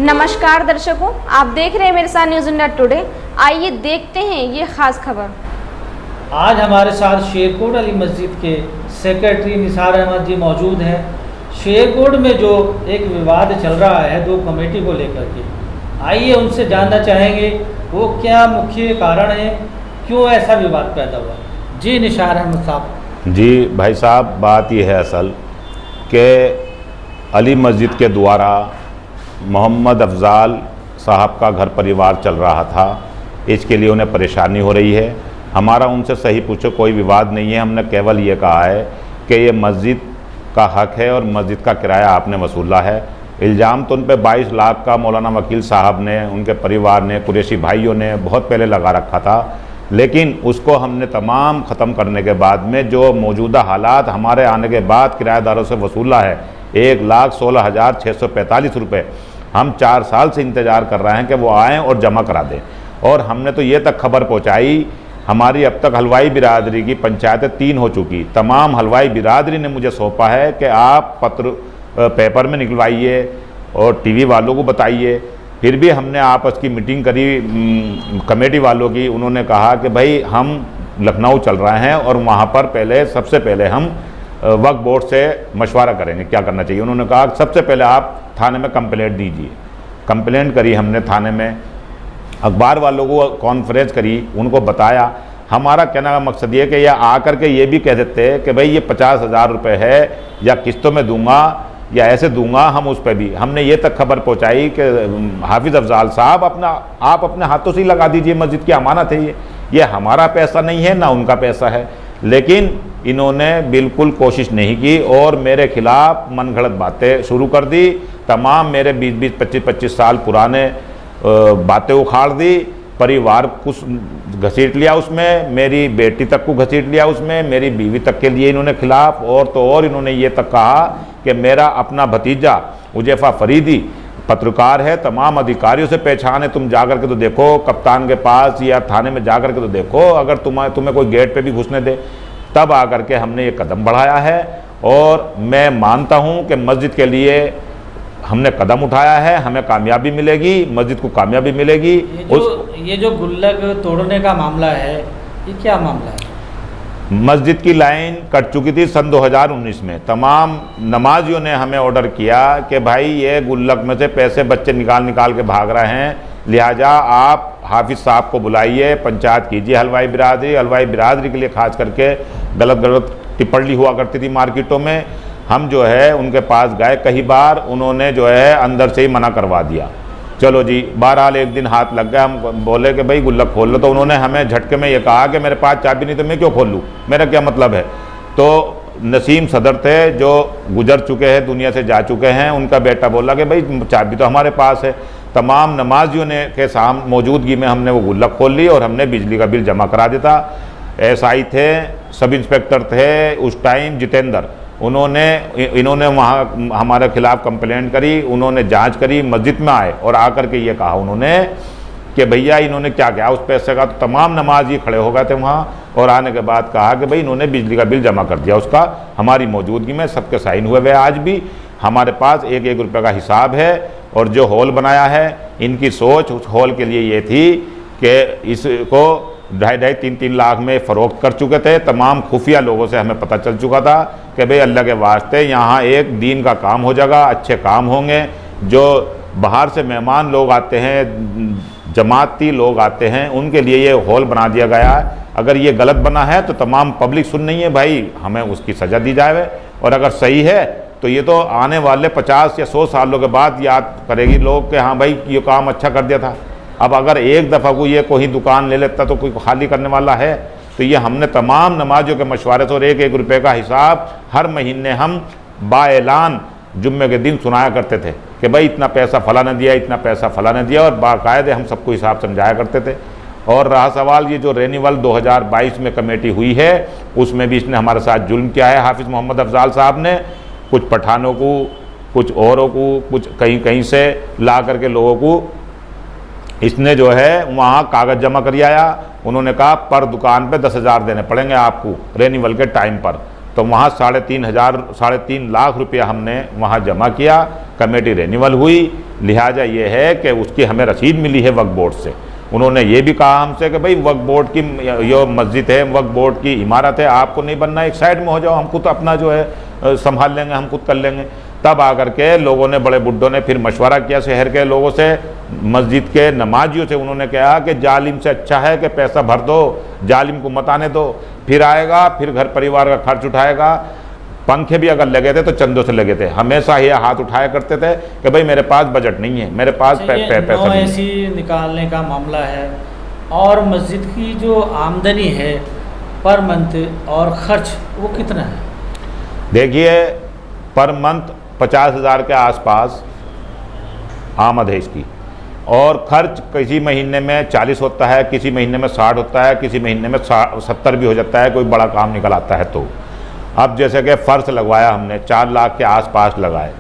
नमस्कार दर्शकों, आप देख रहे हैं मेरे साथ न्यूज़ इंडिया टुडे। आइए देखते हैं ये खास खबर। आज हमारे साथ शेरकोट अली मस्जिद के सेक्रेटरी निसार अहमद जी मौजूद हैं। शेरकोट में जो एक विवाद चल रहा है दो कमेटी को लेकर के, आइए उनसे जानना चाहेंगे वो क्या मुख्य कारण है, क्यों ऐसा विवाद पैदा हुआ। जी निसार अहमद साहब। जी भाई साहब, बात यह है असल कि अली मस्जिद के द्वारा मोहम्मद अफजाल साहब का घर परिवार चल रहा था, इसके लिए उन्हें परेशानी हो रही है। हमारा उनसे सही पूछो कोई विवाद नहीं है। हमने केवल ये कहा है कि ये मस्जिद का हक है और मस्जिद का किराया आपने वसूला है। इल्ज़ाम तो उन पर 22 लाख का मौलाना वकील साहब ने, उनके परिवार ने, कुरैशी भाइयों ने बहुत पहले लगा रखा था, लेकिन उसको हमने तमाम ख़त्म करने के बाद में जो मौजूदा हालात हमारे आने के बाद किराएदारों से वसूला है 1,16,645 रुपये, हम 4 साल से इंतज़ार कर रहे हैं कि वो आएँ और जमा करा दें। और हमने तो ये तक खबर पहुँचाई, हमारी अब तक हलवाई बिरादरी की पंचायतें 3 हो चुकी, तमाम हलवाई बिरादरी ने मुझे सौंपा है कि आप पत्र पेपर में निकलवाइए और टीवी वालों को बताइए। फिर भी हमने आपस की मीटिंग करी कमेटी वालों की, उन्होंने कहा कि भाई हम लखनऊ चल रहे हैं और वहाँ पर सबसे पहले हम वक्फ बोर्ड से मशवरा करेंगे क्या करना चाहिए। उन्होंने कहा सबसे पहले आप थाने में कंप्लेंट दीजिए। कंप्लेंट करी हमने थाने में, अखबार वालों को कॉन्फ्रेंस करी, उनको बताया। हमारा कहने का मकसद ये कि यह आकर के ये भी कह देते कि भाई ये 50,000 रुपये है या किस्तों में दूंगा या ऐसे दूंगा, हम उस पर भी हमने ये तक खबर पहुंचाई कि हाफिज़ अफजाल साहब आप अपने हाथों से ही लगा दीजिए, मस्जिद की अमानत है ये हमारा पैसा नहीं है ना उनका पैसा है। लेकिन इन्होंने बिल्कुल कोशिश नहीं की और मेरे खिलाफ मनगढ़ंत बातें शुरू कर दी। तमाम मेरे 20-20, 25-25 साल पुराने बातें उखाड़ दी। परिवार कुछ घसीट लिया उसमें, मेरी बेटी तक को घसीट लिया उसमें, मेरी बीवी तक के लिए इन्होंने खिलाफ। और तो और इन्होंने ये तक कहा कि मेरा अपना भतीजा उजैफा फरीदी पत्रकार है, तमाम अधिकारियों से पहचान है, तुम जाकर के तो देखो कप्तान के पास या थाने में जाकर के तो देखो, अगर तुम्हें कोई गेट पे भी घुसने दे। तब आकर के हमने ये कदम बढ़ाया है और मैं मानता हूँ कि मस्जिद के लिए हमने कदम उठाया है, हमें कामयाबी मिलेगी, मस्जिद को कामयाबी मिलेगी। ये जो गुल्लक तोड़ने का मामला है, ये क्या मामला है? मस्जिद की लाइन कट चुकी थी सन 2019 में। तमाम नमाजियों ने हमें ऑर्डर किया कि भाई ये गुल्लक में से पैसे बच्चे निकाल के भाग रहे हैं, लिहाजा आप हाफिज़ साहब को बुलाइए, पंचायत कीजिए। हलवाई बिरादरी के लिए खास करके गलत टिप्पणी हुआ करती थी मार्केटों में। हम जो है उनके पास गए कई बार, उन्होंने जो है अंदर से ही मना करवा दिया। चलो जी, बहरहाल एक दिन हाथ लग गया, हम बोले कि भाई गुल्लक खोल लो, तो उन्होंने हमें झटके में ये कहा कि मेरे पास चाबी नहीं तो मैं क्यों खोल लूँ, मेरा क्या मतलब है। तो नसीम सदर थे जो गुजर चुके हैं, दुनिया से जा चुके हैं, उनका बेटा बोला कि भाई चाबी तो हमारे पास है। तमाम नमाजियों ने के सामने मौजूदगी में हमने वो गुल्लक खोल ली और हमने बिजली का बिल जमा करा देता। SI थे, सब इंस्पेक्टर थे उस टाइम जितेंद्र, इन्होंने वहाँ हमारे खिलाफ कंप्लेंट करी, उन्होंने जांच करी, मस्जिद में आए और आकर के ये कहा उन्होंने कि भैया इन्होंने क्या किया उस पैसे का। तो तमाम नमाजी खड़े हो गए थे वहाँ और आने के बाद कहा कि भाई इन्होंने बिजली का बिल जमा कर दिया उसका, हमारी मौजूदगी में सबके साइन हुए हुए। आज भी हमारे पास 1-1 रुपये का हिसाब है। और जो हॉल बनाया है, इनकी सोच उस हॉल के लिए ये थी कि इसको 2.5, 3 लाख में फ़रोख्त कर चुके थे। तमाम खुफिया लोगों से हमें पता चल चुका था कि भाई अल्लाह के वास्ते यहाँ एक दीन का काम हो जाएगा, अच्छे काम होंगे। जो बाहर से मेहमान लोग आते हैं, जमाती लोग आते हैं, उनके लिए ये हॉल बना दिया गया है। अगर ये गलत बना है तो तमाम पब्लिक सुन नहीं है भाई, हमें उसकी सज़ा दी जाए। और अगर सही है तो ये तो आने वाले 50 या 100 सालों के बाद याद करेगी लोग कि हाँ भाई ये काम अच्छा कर दिया था। अब अगर एक दफ़ा को ये कोई दुकान ले लेता तो कोई खाली करने वाला है। तो ये हमने तमाम नमाजियों के मशवरे से और 1-1 रुपये का हिसाब हर महीने हम बाएलान जुम्मे के दिन सुनाया करते थे कि भाई इतना पैसा फला ने दिया, इतना पैसा फला ने दिया, और बाकायदे हम सबको हिसाब समझाया करते थे। और रहा सवाल ये जो रेनिवल 2022 में कमेटी हुई है, उसमें भी इसने हमारे साथ जुल्म किया है। हाफिज़ मोहम्मद अफजाल साहब ने कुछ पठानों को, कुछ औरों को, कुछ कहीं से ला करके लोगों को इसने जो है वहाँ कागज़ जमा कर आया। उन्होंने कहा पर दुकान पे 10,000 देने पड़ेंगे आपको रेनिवल के टाइम पर। तो वहाँ 3.5 लाख रुपया हमने वहाँ जमा किया, कमेटी रेन्यूअल हुई। लिहाजा ये है कि उसकी हमें रसीद मिली है वक्फ बोर्ड से। उन्होंने ये भी कहा हमसे कि भाई वक्फ बोर्ड की जो मस्जिद है, वक्फ बोर्ड की इमारत है, आपको नहीं बनना, एक साइड में हो जाओ, हम खुद अपना जो है संभाल लेंगे, हम खुद कर लेंगे। तब आकर के लोगों ने, बड़े बुड्ढों ने फिर मशवरा किया शहर के लोगों से, मस्जिद के नमाजियों से। उन्होंने कहा कि जालिम से अच्छा है कि पैसा भर दो, जालिम को मत आने दो, फिर आएगा, फिर घर परिवार का खर्च उठाएगा। पंखे भी अगर लगे थे तो चंदों से लगे थे। हमेशा ये हाथ उठाया करते थे कि भाई मेरे पास बजट नहीं है, मेरे पास पैसा नहीं है। ऐसी निकालने का मामला है। और मस्जिद की जो आमदनी है पर मंथ और खर्च वो कितना है? देखिए, पर मंथ 50,000 के आसपास आमद है इसकी, और खर्च किसी महीने में 40 होता है, किसी महीने में 60 होता है, किसी महीने में 70 भी हो जाता है, कोई बड़ा काम निकल आता है तो। अब जैसे कि फ़र्श लगवाया हमने 4 लाख के आसपास लगाए,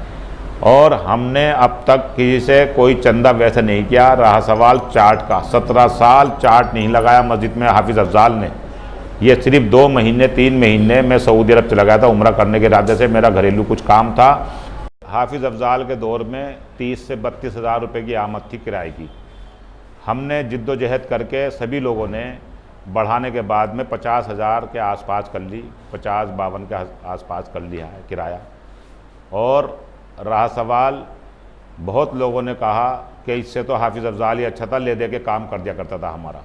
और हमने अब तक किसी से कोई चंदा वैसे नहीं किया। रहा सवाल चार्ट का, 17 साल चार्ट नहीं लगाया मस्जिद में हाफिज़ अफजाल ने। ये सिर्फ 2 महीने 3 महीने मैं सऊदी अरब चला गया था उम्रा करने के इरादे से, मेरा घरेलू कुछ काम था। हाफिज़ अफजाल के दौर में 30 से 32 हज़ार रुपये की आमद थी किराए की। हमने जिद्दोजहद करके सभी लोगों ने बढ़ाने के बाद में 50,000 के आसपास कर ली, 50-52 के आसपास कर लिया है किराया। और रहा सवाल, बहुत लोगों ने कहा कि इससे तो हाफिज़ अफजाल ही अच्छा था, ले दे के काम कर दिया करता था हमारा।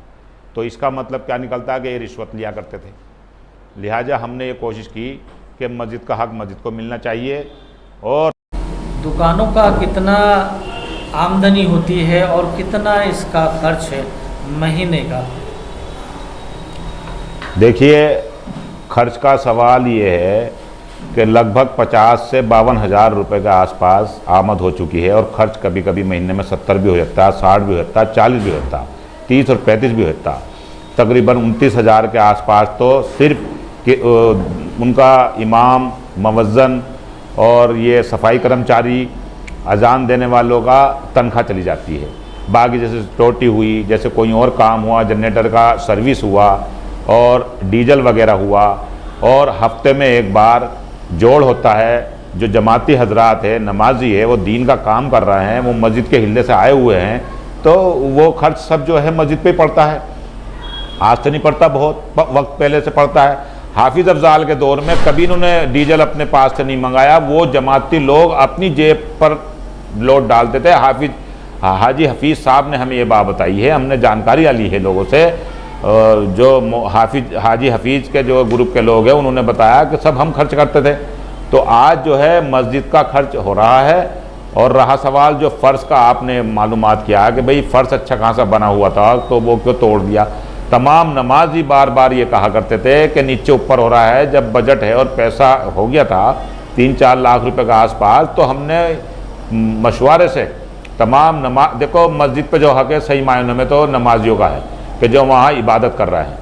तो इसका मतलब क्या निकलता है कि ये रिश्वत लिया करते थे। लिहाजा हमने ये कोशिश की कि मस्जिद का हक़ मस्जिद को मिलना चाहिए। और दुकानों का कितना आमदनी होती है और कितना इसका खर्च है महीने का? देखिए, खर्च का सवाल ये है कि लगभग 50 से 52 हज़ार रुपये के आसपास आमद हो चुकी है, और खर्च कभी कभी महीने में 70 भी हो जाता है, 60 भी होता है, 40 भी होता है, 30 और 35 भी होता। तकरीबन 29 हज़ार के आसपास तो सिर्फ उनका इमाम, मुअज्जिन और ये सफाई कर्मचारी, अजान देने वालों का तनख्वाह चली जाती है। बाकी जैसे सिक्योरिटी हुई, जैसे कोई और काम हुआ, जनरेटर का सर्विस हुआ और डीजल वगैरह हुआ, और हफ्ते में एक बार जोड़ होता है। जो जमाती हजरात है, नमाजी है, वो दीन का काम कर रहे हैं, वो मस्जिद के हिल्ले से आए हुए हैं, तो वो खर्च सब जो है मस्जिद पे पड़ता है। आज तो नहीं पड़ता, बहुत वक्त पहले से पड़ता है। हाफिज़ अफजाल के दौर में कभी इन्होंने डीजल अपने पास से नहीं मंगाया, वो जमाती लोग अपनी जेब पर लोड डालते थे। हाजी हफीज़ साहब ने हमें ये बात बताई है, हमने जानकारी ली है लोगों से, जो हाजी हफीज़ के जो ग्रुप के लोग हैं, उन्होंने बताया कि सब हम खर्च करते थे। तो आज जो है मस्जिद का खर्च हो रहा है। और रहा सवाल जो फ़र्श का, आपने मालूमात किया कि भाई फ़र्श अच्छा खासा बना हुआ था तो वो क्यों तोड़ दिया। तमाम नमाजी बार बार ये कहा करते थे कि नीचे ऊपर हो रहा है। जब बजट है और पैसा हो गया था 3-4 लाख रुपए का आसपास, तो हमने मशवरे से तमाम देखो मस्जिद पे जो हक़ है सही मायनों में तो नमाजियों का है कि जो वहाँ इबादत कर रहे हैं,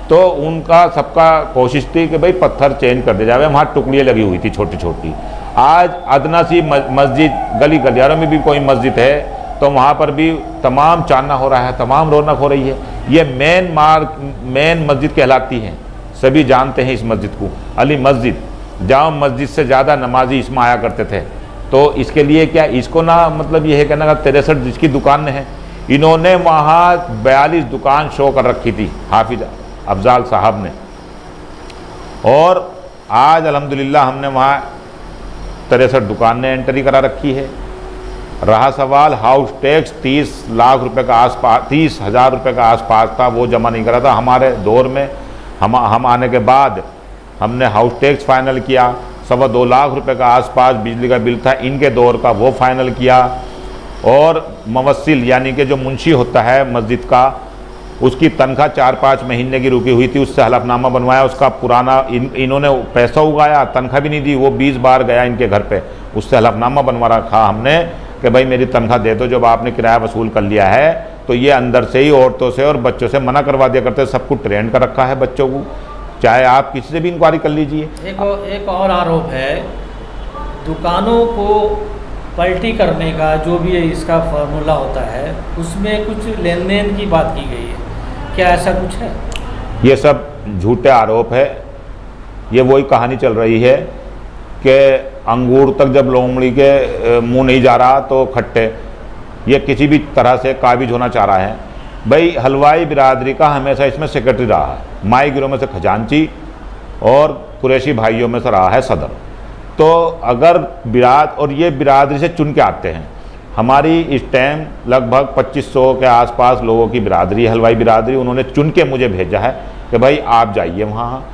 तो उनका सबका कोशिश थी कि भाई पत्थर चेंज कर दिया जाए। वहाँ टुकड़ियाँ लगी हुई थी छोटी छोटी। आज अदना सी मस्जिद, गली गलियारों में भी कोई मस्जिद है तो वहाँ पर भी तमाम चांदना हो रहा है, तमाम रौनक हो रही है। ये मेन मस्जिद कहलाती है, सभी जानते हैं इस मस्जिद को, अली मस्जिद। जाम मस्जिद से ज़्यादा नमाजी इसमें आया करते थे। तो इसके लिए क्या, इसको ना मतलब ये है कि ना 63 जिसकी दुकान है, इन्होंने वहाँ 42 दुकान शो कर रखी थी हाफिज़ अफजाल साहब ने। और आज अल्हम्दुलिल्लाह हमने वहाँ 63 दुकानें एंट्री करा रखी है। रहा सवाल हाउस टैक्स 30 लाख रुपए का आसपास, 30 हज़ार रुपये का आसपास था, वो जमा नहीं करा था हमारे दौर में। हम आने के बाद हमने हाउस टैक्स फाइनल किया, 2.25 लाख रुपए का आसपास बिजली का बिल था इनके दौर का, वो फाइनल किया। और मुवस्सिल यानी कि जो मुंशी होता है मस्जिद का, उसकी तनख्वाह 4-5 महीने की रुकी हुई थी, उससे हलफनामा बनवाया। उसका पुराना इन्होंने पैसा उगाया, तनख्वाह भी नहीं दी, वो 20 बार गया इनके घर पे, उससे हलफनामा बनवा रखा हमने कि भाई मेरी तनख्वाह दे दो, जब आपने किराया वसूल कर लिया है। तो ये अंदर से ही औरतों से और बच्चों से मना करवा दिया करते, सबको ट्रेंड कर रखा है बच्चों को, चाहे आप किसी से भी इंक्वायरी कर लीजिए। एक और आरोप है, दुकानों को पलटी करने का जो भी इसका फार्मूला होता है, उसमें कुछ लेन देन की बात की गई है, क्या ऐसा कुछ है? ये सब झूठे आरोप है। ये वही कहानी चल रही है कि अंगूर तक जब लोमड़ी के मुंह नहीं जा रहा तो खट्टे, ये किसी भी तरह से काबिज होना चाह रहा है। भाई हलवाई बिरादरी का हमेशा इसमें सेक्रेटरी रहा है, माई गिरोह में से खजांची और कुरैशी भाइयों में से रहा है सदर। तो अगर और ये बिरादरी से चुन के आते हैं, हमारी इस टाइम लगभग 2500 के आसपास लोगों की बिरादरी, हलवाई बिरादरी, उन्होंने चुन के मुझे भेजा है कि भाई आप जाइए वहाँ।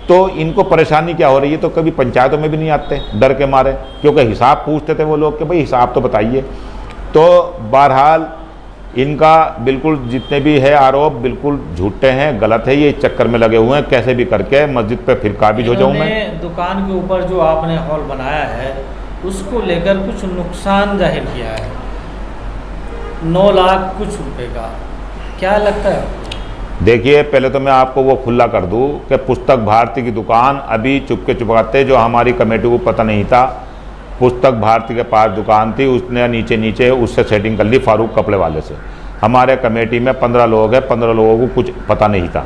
तो इनको परेशानी क्या हो रही है, तो कभी पंचायतों में भी नहीं आते डर के मारे, क्योंकि हिसाब पूछते थे वो लोग कि भाई हिसाब तो बताइए। तो बहरहाल इनका बिल्कुल जितने भी है आरोप बिल्कुल झूठे हैं, गलत है, ये इस चक्कर में लगे हुए हैं कैसे भी करके मस्जिद पे फिर काबिज हो जाऊँ मैं। दुकान के ऊपर जो आपने हॉल बनाया है उसको लेकर कुछ नुकसान जाहिर किया है, 9 लाख कुछ रुपए का, क्या लगता है? देखिए पहले तो मैं आपको वो खुला कर दूं कि पुस्तक भारती की दुकान अभी चुपके चुपाते, जो हमारी कमेटी को पता नहीं था, पुस्तक भारती के पास दुकान थी, उसने नीचे नीचे उससे सेटिंग कर ली फारूक कपड़े वाले से। हमारे कमेटी में 15 लोग हैं, 15 लोगों को कुछ पता नहीं था।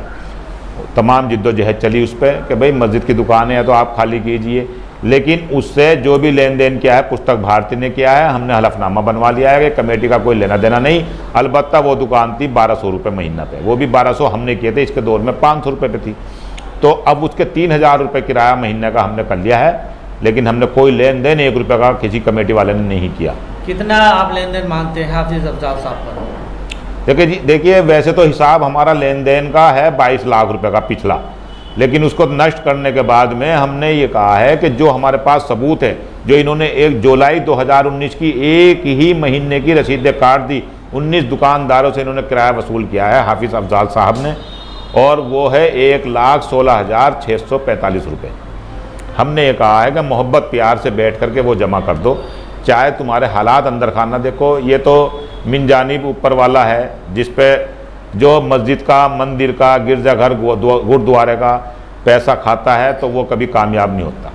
तमाम जिद्दोजहद चली उस पर कि भाई मस्जिद की दुकान है तो आप खाली कीजिए, लेकिन उससे जो भी लेन देन किया है पुस्तक भारती ने किया है। हमने हलफनामा बनवा लिया है कि कमेटी का कोई लेना देना नहीं। अलबत्ता वो दुकान थी 1200 रुपये महीना पे, वो भी 1200 हमने किए थे, इसके दौर में 500 रुपये पे थी। तो अब उसके 3000 रुपये किराया महीने का हमने कर लिया है, लेकिन हमने कोई लेन देन 1 रुपये का किसी कमेटी वाले ने नहीं किया। कितना आप लेन देन मानते हैं हाफिज अफजाल साहब पर? देखिए वैसे तो हिसाब हमारा लेन देन का है 22 लाख रुपए का पिछला, लेकिन उसको नष्ट करने के बाद में हमने ये कहा है कि जो हमारे पास सबूत है, जो इन्होंने 1 जुलाई 2019 की एक ही महीने की रसीदें काट दी, 19 दुकानदारों से इन्होंने किराया वसूल किया है हाफिज अफजाल साहब ने, और वो है 1,16,645 रुपये। हमने ये कहा है कि मोहब्बत प्यार से बैठ करके वो जमा कर दो, चाहे तुम्हारे हालात अंदर खाना देखो। ये तो मिन जानिब ऊपर वाला है जिस पे जो मस्जिद का, मंदिर का, गिरजाघर, गुरुद्वारे का पैसा खाता है तो वो कभी कामयाब नहीं होता।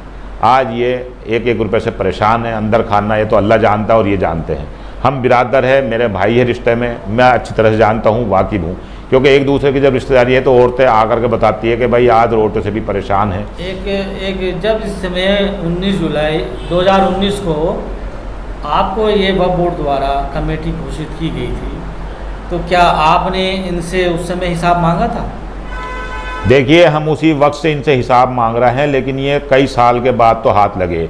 आज ये 1-1 रुपये से परेशान है, अंदर खाना ये तो अल्लाह जानता है और ये जानते हैं। हम बिरादर है, मेरे भाई है रिश्ते में, मैं अच्छी तरह से जानता हूँ, वाकिफ़ हूँ, क्योंकि एक दूसरे की जब रिश्तेदारी है तो औरतें आकर के बताती है कि भाई आज औरतों से भी परेशान है। एक जब इस समय 19 जुलाई 2019 को आपको ये वक्फ बोर्ड द्वारा कमेटी घोषित की गई थी, तो क्या आपने इनसे उस समय हिसाब मांगा था? देखिए हम उसी वक्त से इनसे हिसाब मांग रहे हैं, लेकिन ये कई साल के बाद तो हाथ लगे।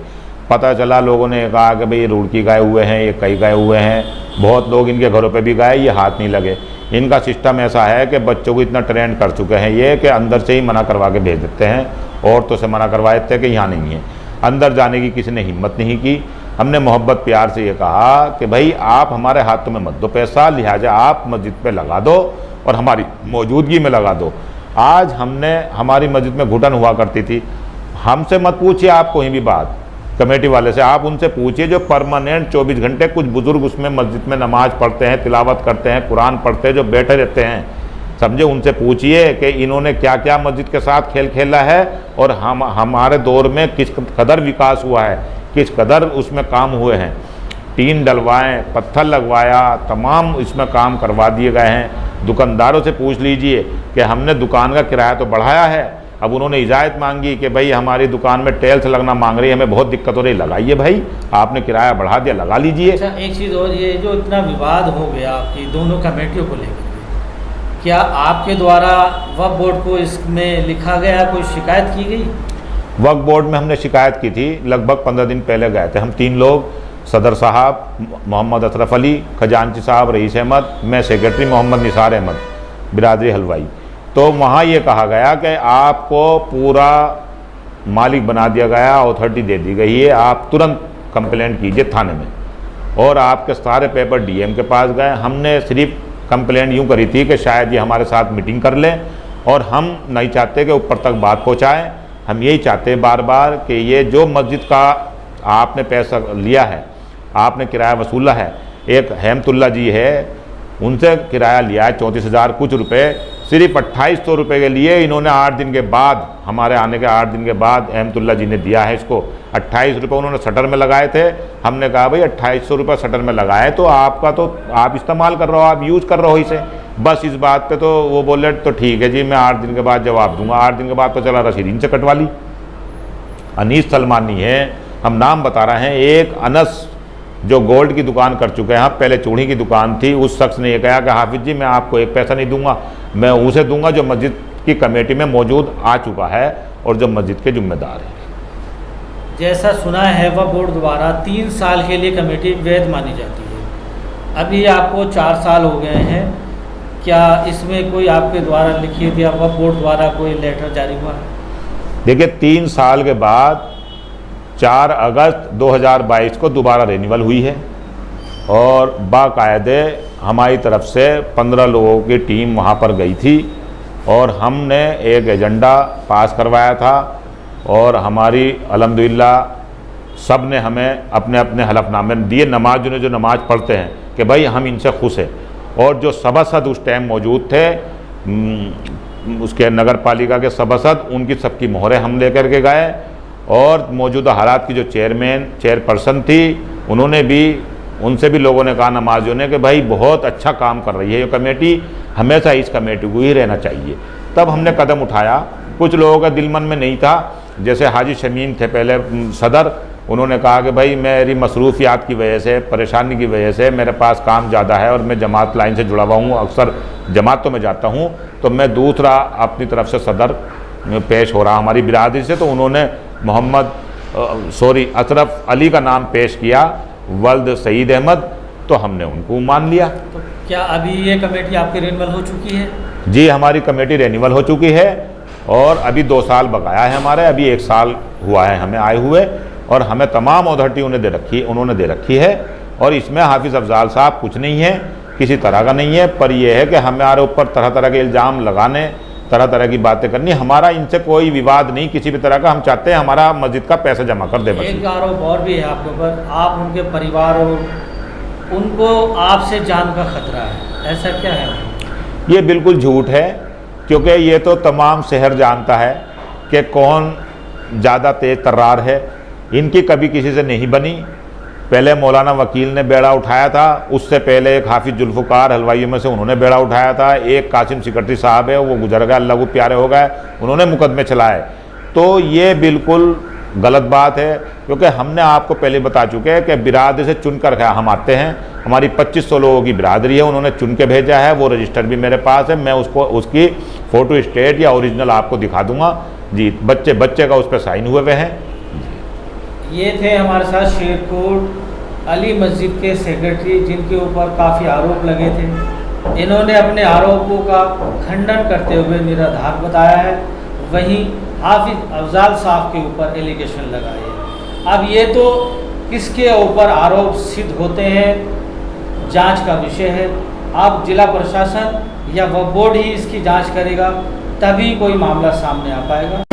पता चला लोगों ने कहा कि भाई ये रुड़की गए हुए हैं, ये कई गए हुए हैं, बहुत लोग इनके घरों पे भी गए, ये हाथ नहीं लगे। इनका सिस्टम ऐसा है कि बच्चों को इतना ट्रेंड कर चुके हैं ये कि अंदर से ही मना करवा के भेज देते हैं, औरतों से मना करवा देते हैं कि यहाँ नहीं है। अंदर जाने की किसी ने हिम्मत नहीं की। हमने मोहब्बत प्यार से ये कहा कि भाई आप हमारे हाथों में मत दो पैसा, लिहाजा आप मस्जिद पे लगा दो और हमारी मौजूदगी में लगा दो। आज हमने, हमारी मस्जिद में घुटन हुआ करती थी, हमसे मत पूछिए आप कोई भी बात, कमेटी वाले से आप उनसे पूछिए जो परमानेंट 24 घंटे, कुछ बुजुर्ग उसमें मस्जिद में नमाज पढ़ते हैं, तिलावत करते हैं, कुरान पढ़ते हैं, जो बैठे रहते हैं, समझे, उनसे पूछिए कि इन्होंने क्या क्या मस्जिद के साथ खेल खेला है और हमारे दौर में किस कदर विकास हुआ है, किस कदर उसमें काम हुए हैं। टीन डलवाएं, पत्थर लगवाया, तमाम इसमें काम करवा दिए गए हैं। दुकानदारों से पूछ लीजिए कि हमने दुकान का किराया तो बढ़ाया है, अब उन्होंने इजाज़त मांगी कि भाई हमारी दुकान में टेल्स लगना मांग रही है, हमें बहुत दिक्कत हो रही है, लगाइए भाई, आपने किराया बढ़ा दिया, लगा लीजिए। अच्छा, एक चीज़ और, ये जो इतना विवाद हो गया आपकी दोनों कमेटियों को लेकर, क्या आपके द्वारा वक्फ बोर्ड को इसमें लिखा गया, कोई शिकायत की गई? वक्फ बोर्ड में हमने शिकायत की थी, लगभग 15 दिन पहले गए थे हम 3 लोग, सदर साहब, मोहम्मद अशरफ अली, खजांची साहब, रईस अहमद, मैं सेक्रेटरी मोहम्मद निसार अहमद, बिरादरी हलवाई। तो वहाँ ये कहा गया कि आपको पूरा मालिक बना दिया गया, अथॉरिटी दे दी गई है, आप तुरंत कंप्लेंट कीजिए थाने में, और आपके सारे पेपर डीएम के पास गए। हमने सिर्फ कंप्लेंट यूँ करी थी कि शायद ये हमारे साथ मीटिंग कर लें, और हम नहीं चाहते कि ऊपर तक बात पहुँचाएँ। हम यही चाहते हैं बार बार कि ये जो मस्जिद का आपने पैसा लिया है, आपने किराया वसूला है, एक हेमतुल्ला जी है, उनसे किराया लिया है 34,000 कुछ रुपए, सिर्फ 2800 रुपये के लिए इन्होंने 8 दिन के बाद, हमारे आने के 8 दिन के बाद अहमतुल्ला जी ने दिया है इसको। 28 रुपये उन्होंने शटर में लगाए थे। हमने कहा भाई 2800 रुपये शटर में लगाए तो आपका तो आप इस्तेमाल कर रहे हो, आप यूज़ कर रहे हो इसे, बस इस बात पे तो वो बोले तो ठीक है जी, मैं 8 दिन के बाद जवाब दूंगा। 8 दिन के बाद तो चला रसीद इनसे कटवा ली। अनीस सलमानी है, हम नाम बता रहे हैं। एक अनस जो गोल्ड की दुकान कर चुके हैं, पहले चूड़ी की दुकान थी, उस शख्स ने ये कहा कि हाफिज जी मैं आपको एक पैसा नहीं दूंगा, मैं उसे दूंगा जो मस्जिद की कमेटी में मौजूद आ चुका है और जो मस्जिद के जिम्मेदार है। जैसा सुना है वह बोर्ड द्वारा 3 साल के लिए कमेटी वैध मानी जाती है। अभी आपको 4 साल हो गए हैं, क्या इसमें कोई आपके द्वारा लिखित या वह बोर्ड द्वारा कोई लेटर जारी हुआ है? देखिए 3 साल के बाद 4 अगस्त 2022 को दोबारा रिन्यूअल हुई है और बाकायदे हमारी तरफ से 15 लोगों की टीम वहाँ पर गई थी और हमने एक एजेंडा पास करवाया था और हमारी अल्हम्दुलिल्लाह सब ने हमें अपने अपने हलफनामे दिए। नमाजियों ने जो नमाज पढ़ते हैं कि भाई हम इनसे खुश हैं, और जो सभासद उस टाइम मौजूद थे उसके नगर पालिका के सभासद, उनकी सबकी मोहरें हम लेकर के गए और मौजूदा हालात की जो चेयरपर्सन थी उन्होंने भी, उनसे भी लोगों ने कहा नमाजियों ने कि भाई बहुत अच्छा काम कर रही है ये कमेटी, हमेशा इस कमेटी को ही रहना चाहिए। तब हमने कदम उठाया। कुछ लोगों का दिल मन में नहीं था, जैसे हाजी शमीम थे पहले सदर, उन्होंने कहा कि भाई मेरी मसरूफियात की वजह से, परेशानी की वजह से मेरे पास काम ज़्यादा है और मैं जमात लाइन से जुड़ा हुआ हूँ, अक्सर जमात तो मैं जाता हूँ, तो मैं दूसरा अपनी तरफ से सदर पेश हो रहा हमारी बिरादरी से। तो उन्होंने अशरफ अली का नाम पेश किया, वल्द सईद अहमद, तो हमने उनको मान लिया। तो क्या अभी ये कमेटी आपकी रिन्यूअल हो चुकी है? जी हमारी कमेटी रिन्यूअल हो चुकी है और अभी 2 साल बकाया है हमारे, अभी 1 साल हुआ है हमें आए हुए, और हमें तमाम अथॉरिटी उन्होंने दे रखी है। और इसमें हाफिज़ अफजाल साहब कुछ नहीं है, किसी तरह का नहीं है, पर यह है कि हमारे ऊपर तरह तरह के इल्ज़ाम लगाने, तरह तरह की बातें करनी। हमारा इनसे कोई विवाद नहीं किसी भी तरह का, हम चाहते हैं हमारा मस्जिद का पैसा जमा कर दे। एक आरोप और भी है आपके ऊपर, आप उनके परिवार और उनको आपसे जान का खतरा है, ऐसा क्या है? ये बिल्कुल झूठ है, क्योंकि ये तो तमाम शहर जानता है कि कौन ज़्यादा तेज़ तर्रार है। इनकी कभी किसी से नहीं बनी। पहले मौलाना वकील ने बेड़ा उठाया था, उससे पहले एक हाफिज जुल्फ़िकार हलवाइयों में से उन्होंने बेड़ा उठाया था, एक कासिम सिकरटी साहब है वो गुजर गए, अल्लाह को प्यारे हो गए, उन्होंने मुकदमे चलाए। तो ये बिल्कुल गलत बात है, क्योंकि हमने आपको पहले बता चुके हैं कि बिरादरी से चुन कर हम आते हैं। हमारी 2500 लोगों की बिरादरी है, उन्होंने चुन के भेजा है, वो रजिस्टर भी मेरे पास है, मैं उसकी फ़ोटो स्टेट या ओरिजिनल आपको दिखा दूंगा जी। बच्चे का उस पर साइन हुए हुए हैं। ये थे हमारे साथ शेरकोट अली मस्जिद के सेक्रेटरी, जिनके ऊपर काफ़ी आरोप लगे थे। इन्होंने अपने आरोपों का खंडन करते हुए निराधार बताया है। वहीं हाफिज अफजाल साहब के ऊपर एलिगेशन लगाए हैं। अब ये तो किसके ऊपर आरोप सिद्ध होते हैं, जांच का विषय है। अब जिला प्रशासन या वह बोर्ड ही इसकी जांच करेगा, तभी कोई मामला सामने आ पाएगा।